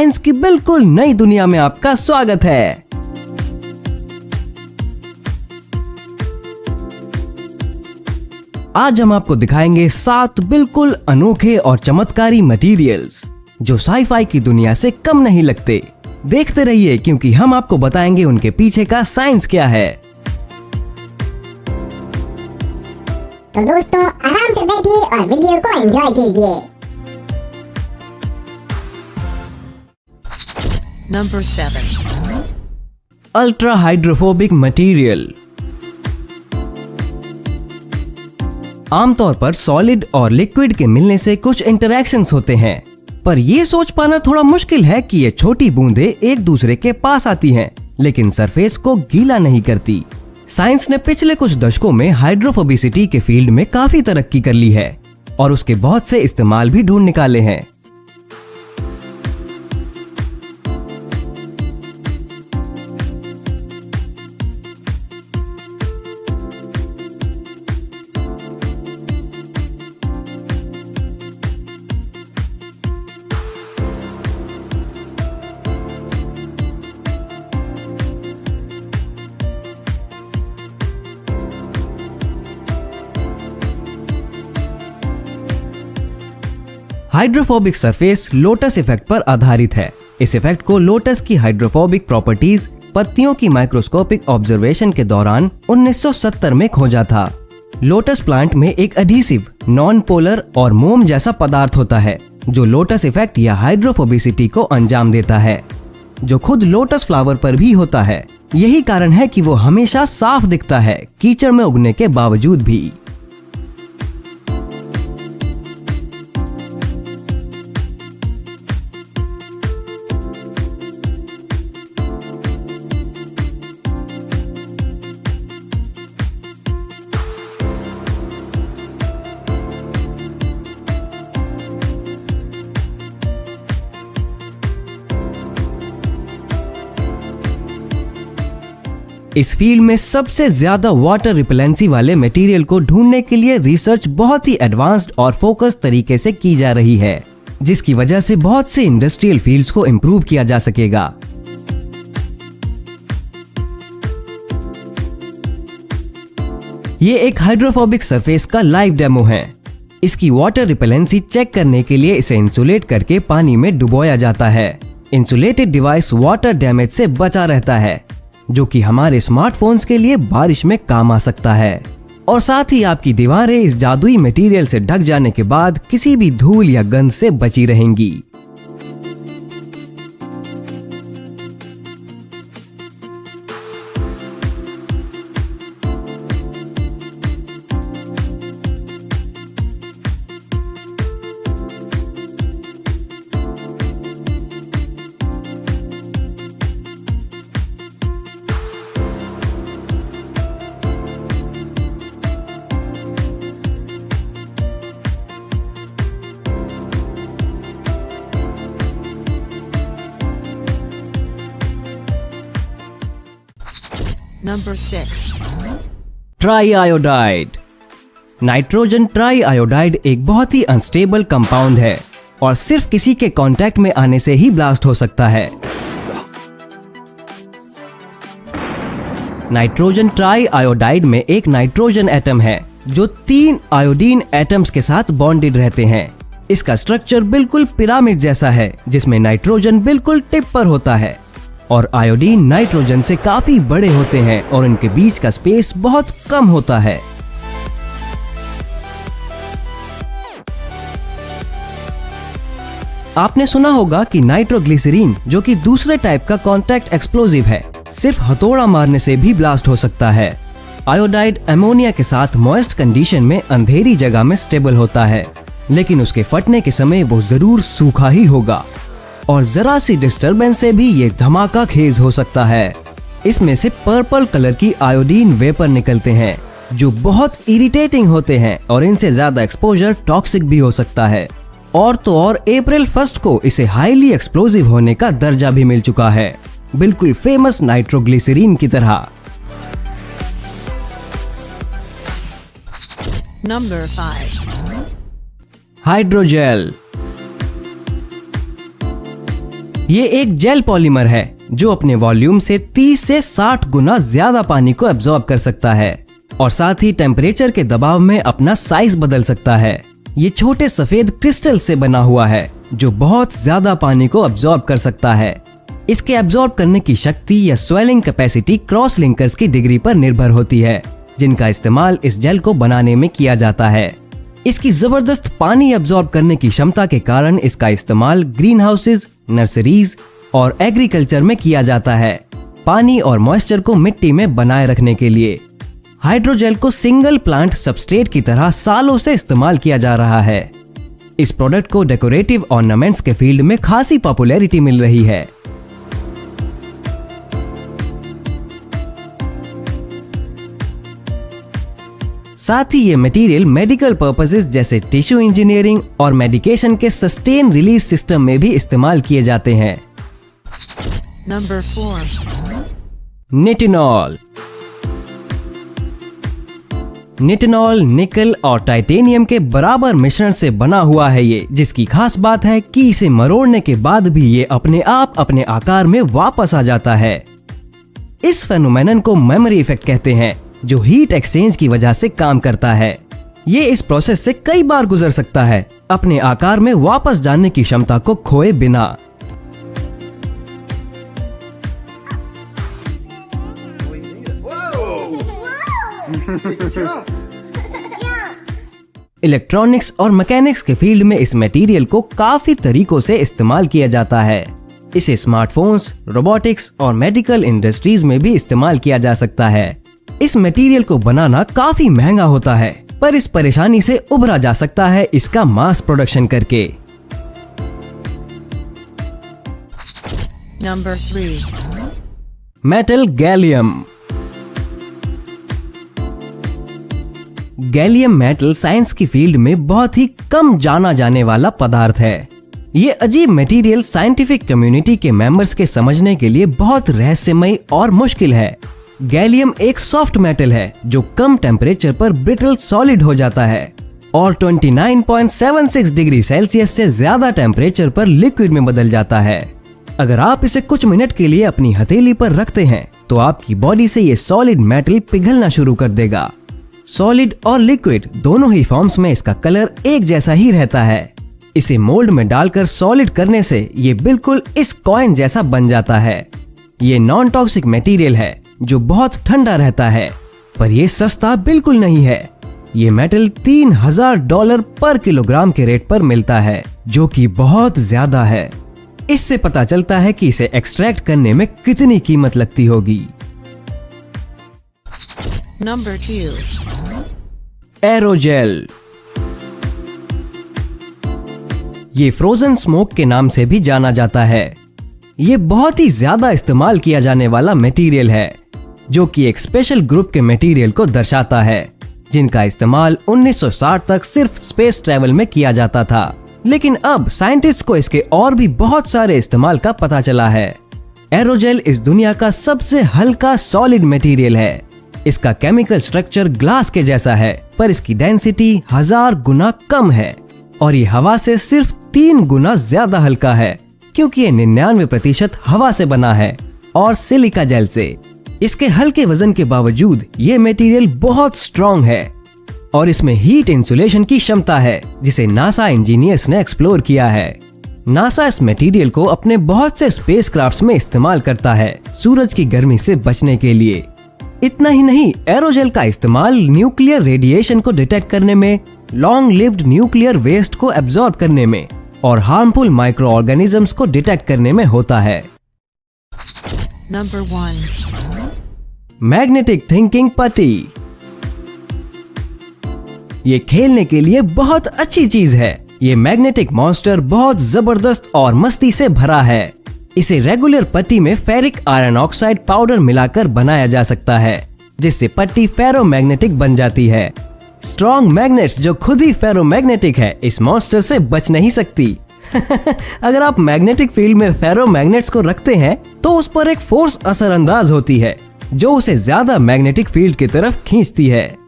Science की बिल्कुल नई दुनिया में आपका स्वागत है। आज हम आपको दिखाएंगे 7 बिल्कुल अनोखे और चमत्कारी मटेरियल्स जो साई-फाई की दुनिया से कम नहीं लगते। देखते रहिए क्योंकि हम आपको बताएंगे उनके पीछे का साइंस क्या है। तो दोस्तों आराम से बैठिए और वीडियो को एंजॉय कीजिए। Number 7. Ultra hydrophobic material. आमतौर पर सॉलिड और लिक्विड के मिलने से कुछ इंटरैक्शंस होते हैं, पर ये सोच पाना थोड़ा मुश्किल है कि ये छोटी बूंदें एक दूसरे के पास आती हैं, लेकिन सरफेस को गीला नहीं करती। साइंस ने पिछले कुछ दशकों में हाइड्रोफोबिसिटी के फील्ड में काफी तरक्की कर ली है और उसके बहुत से इस्तेमाल भी ढूंढ निकाले हैं। हाइड्रोफोबिक सरफेस लोटस इफेक्ट पर आधारित है। इस इफेक्ट को लोटस की हाइड्रोफोबिक प्रॉपर्टीज पत्तियों की माइक्रोस्कोपिक ऑब्जर्वेशन के दौरान 1970 में खोजा था। लोटस प्लांट में एक एडहेसिव, नॉन पोलर और मोम जैसा पदार्थ होता है जो लोटस इफेक्ट या हाइड्रोफोबिसिटी को अंजाम देता है, जो खुद लोटस फ्लावर पर भी होता है। यही कारण है कि वो हमेशा साफ दिखता है, कीचड़ में उगने के बावजूद भी। इस फील्ड में सबसे ज्यादा वाटर रिपेलेंसी वाले मटेरियल को ढूंढने के लिए रिसर्च बहुत ही एडवांस्ड और फोकस तरीके से की जा रही है, जिसकी वजह से बहुत से इंडस्ट्रियल फील्ड्स को इंप्रूव किया जा सकेगा। ये एक हाइड्रोफोबिक सरफेस का लाइव डेमो है। इसकी वाटर रिपेलेंसी चेक करने के लिए इसे इंसुलेट करके पानी में डुबोया जाता है। इंसुलेटेड डिवाइस वाटर डैमेज से बचा रहता है, जो कि हमारे स्मार्टफोन्स के लिए बारिश में काम आ सकता है। और साथ ही आपकी दीवारें इस जादुई मटेरियल से ढक जाने के बाद किसी भी धूल या गंध से बची रहेंगी। Number 6. Try iodide. Nitrogen try iodide एक बहुत ही अनस्टेबल कंपाउंड है और सिर्फ किसी के कांटेक्ट में आने से ही ब्लास्ट हो सकता है। नाइट्रोजन ट्राई आयोडाइड में एक नाइट्रोजन एटम है जो 3 आयोडीन एटम्स के साथ बॉन्डेड रहते हैं। इसका स्ट्रक्चर बिल्कुल पिरामिड जैसा है, जिसमें नाइट्रोजन बिल्कुल टिप पर होता है और आयोडीन नाइट्रोजन से काफी बड़े होते हैं और इनके बीच का स्पेस बहुत कम होता है। आपने सुना होगा कि नाइट्रोग्लिसरीन, जो कि दूसरे टाइप का कॉन्टैक्ट एक्सप्लोजिव है, सिर्फ हथौड़ा मारने से भी ब्लास्ट हो सकता है। आयोडाइड अमोनिया के साथ मॉइस्ट कंडीशन में अंधेरी जगह में स्टेबल होता है, लेकिन उसके फटने के समय वो जरूर सूखा ही होगा और जरा सी डिस्टरबेंस से भी ये धमाका खेज हो सकता है। इसमें से पर्पल कलर की आयोडीन वेपर निकलते हैं जो बहुत इरिटेटिंग होते हैं और इनसे ज्यादा एक्सपोजर टॉक्सिक भी हो सकता है। और तो और अप्रैल 1 को इसे हाईली एक्सप्लोजिव होने का दर्जा भी मिल चुका है, बिल्कुल फेमस नाइट्रोग्लिसरीन की तरह। Number 5. हाइड्रोजेल। ये एक जेल पॉलीमर है जो अपने वॉल्यूम से 30 से 60 गुना ज्यादा पानी को एब्जॉर्ब कर सकता है और साथ ही टेम्परेचर के दबाव में अपना साइज बदल सकता है। ये छोटे सफेद क्रिस्टल से बना हुआ है जो बहुत ज्यादा पानी को एब्जॉर्ब कर सकता है। इसके एब्जॉर्ब करने की शक्ति या स्वेलिंग कैपेसिटी क्रॉस लिंकर्स की डिग्री पर निर्भर होती है, जिनका इस्तेमाल इस जेल को बनाने में किया जाता है। इसकी जबरदस्त पानी एब्जॉर्ब करने की क्षमता के कारण इसका इस्तेमाल ग्रीन हाउसेज, नर्सरीज और एग्रीकल्चर में किया जाता है, पानी और मॉइस्चर को मिट्टी में बनाए रखने के लिए। हाइड्रोजेल को सिंगल प्लांट सबस्ट्रेट की तरह सालों से इस्तेमाल किया जा रहा है। इस प्रोडक्ट को डेकोरेटिव ऑर्नामेंट्स के फील्ड में खासी पॉपुलैरिटी मिल रही है। साथ ही ये मटेरियल मेडिकल पर्पसेस जैसे टिश्यू इंजीनियरिंग और मेडिकेशन के सस्टेन रिलीज सिस्टम में भी इस्तेमाल किए जाते हैं। Number 4. निटिनॉल। निटिनॉल निकल और टाइटेनियम के बराबर मिश्रण से बना हुआ है ये, जिसकी खास बात है कि इसे मरोड़ने के बाद भी ये अपने आप अपने आकार में वापस आ जाता है। इस फेनोमेनन को मेमोरी इफेक्ट कहते हैं, जो हीट एक्सचेंज की वजह से काम करता है। ये इस प्रोसेस से कई बार गुजर सकता है, अपने आकार में वापस जाने की क्षमता को खोए बिना। इलेक्ट्रॉनिक्स और मैकेनिक्स के फील्ड में इस मटेरियल को काफी तरीकों से इस्तेमाल किया जाता है। इसे स्मार्टफोन्स, रोबोटिक्स और मेडिकल इंडस्ट्रीज में भी इस्तेमाल किया जा सकता है। इस मटेरियल को बनाना काफी महंगा होता है, पर इस परेशानी से उभरा जा सकता है इसका मास प्रोडक्शन करके। Number 3. Metal gallium. Gallium metal science की फील्ड में बहुत ही कम जाना जाने वाला पदार्थ है। ये अजीब मटेरियल साइंटिफिक कम्युनिटी के मेंबर्स के समझने के लिए बहुत रहस्यमयी और मुश्किल है। गैलियम एक सॉफ्ट मेटल है जो कम टेम्परेचर पर ब्रिटल सॉलिड हो जाता है और 29.76 डिग्री सेल्सियस से ज्यादा टेम्परेचर पर लिक्विड में बदल जाता है। अगर आप इसे कुछ मिनट के लिए अपनी हथेली पर रखते हैं तो आपकी बॉडी से ये सॉलिड मेटल पिघलना शुरू कर देगा। सॉलिड और लिक्विड दोनों ही फॉर्म्स में इसका कलर एक जैसा ही रहता है। इसे मोल्ड में डालकर सॉलिड करने से ये बिल्कुल इस कॉइन जैसा बन जाता है। ये नॉन टॉक्सिक मटेरियल है जो बहुत ठंडा रहता है, पर ये सस्ता बिल्कुल नहीं है। ये मेटल $3000 पर किलोग्राम के रेट पर मिलता है, जो कि बहुत ज्यादा है। इससे पता चलता है कि इसे एक्सट्रैक्ट करने में कितनी कीमत लगती होगी। Number 2. एरोजेल। ये फ्रोजन स्मोक के नाम से भी जाना जाता है। ये बहुत ही ज्यादा इस्तेमाल किया जाने वाला मटेरियल है, जो कि एक स्पेशल ग्रुप के मटेरियल को दर्शाता है, जिनका इस्तेमाल 1960 तक सिर्फ स्पेस ट्रैवल में किया जाता था। लेकिन अब साइंटिस्ट को इसके और भी बहुत सारे इस्तेमाल का पता चला है। एरोजेल इस दुनिया का सबसे हल्का सॉलिड मटेरियल है। इसका केमिकल स्ट्रक्चर ग्लास के जैसा है, पर इसकी डेंसिटी 1000 गुना कम है और ये हवा से सिर्फ 3 गुना ज्यादा हल्का है, क्योंकि ये 99% हवा से बना है और सिलिका जेल से। इसके हल्के वजन के बावजूद ये मटेरियल बहुत स्ट्रॉन्ग है और इसमें हीट इंसुलेशन की क्षमता है, जिसे नासा इंजीनियर्स ने एक्सप्लोर किया है। नासा इस मटेरियल को अपने बहुत से स्पेसक्राफ्ट्स में इस्तेमाल करता है, सूरज की गर्मी से बचने के लिए। इतना ही नहीं, एरोजेल का इस्तेमाल न्यूक्लियर रेडिएशन को डिटेक्ट करने में, लॉन्ग लिव्ड न्यूक्लियर वेस्ट को एब्जॉर्ब करने में और हार्मफुल माइक्रो ऑर्गेनिजम्स को डिटेक्ट करने में होता है। Number 1. मैग्नेटिक थिंकिंग पट्टी। ये खेलने के लिए बहुत अच्छी चीज है। ये मैग्नेटिक मॉन्स्टर बहुत जबरदस्त और मस्ती से भरा है। इसे रेगुलर पट्टी में फेरिक आयरन ऑक्साइड पाउडर मिलाकर बनाया जा सकता है, जिससे पट्टी फेरोमैग्नेटिक बन जाती है। स्ट्रॉन्ग मैग्नेट्स जो खुद ही फेरोमैग्नेटिक है, इस मॉन्स्टर से बच नहीं सकती। अगर आप मैग्नेटिक फील्ड में फेरोमैग्नेट्स को रखते हैं तो उस पर एक फोर्स असरअंदाज होती है, जो उसे ज्यादा मैग्नेटिक फील्ड की तरफ खींचती है।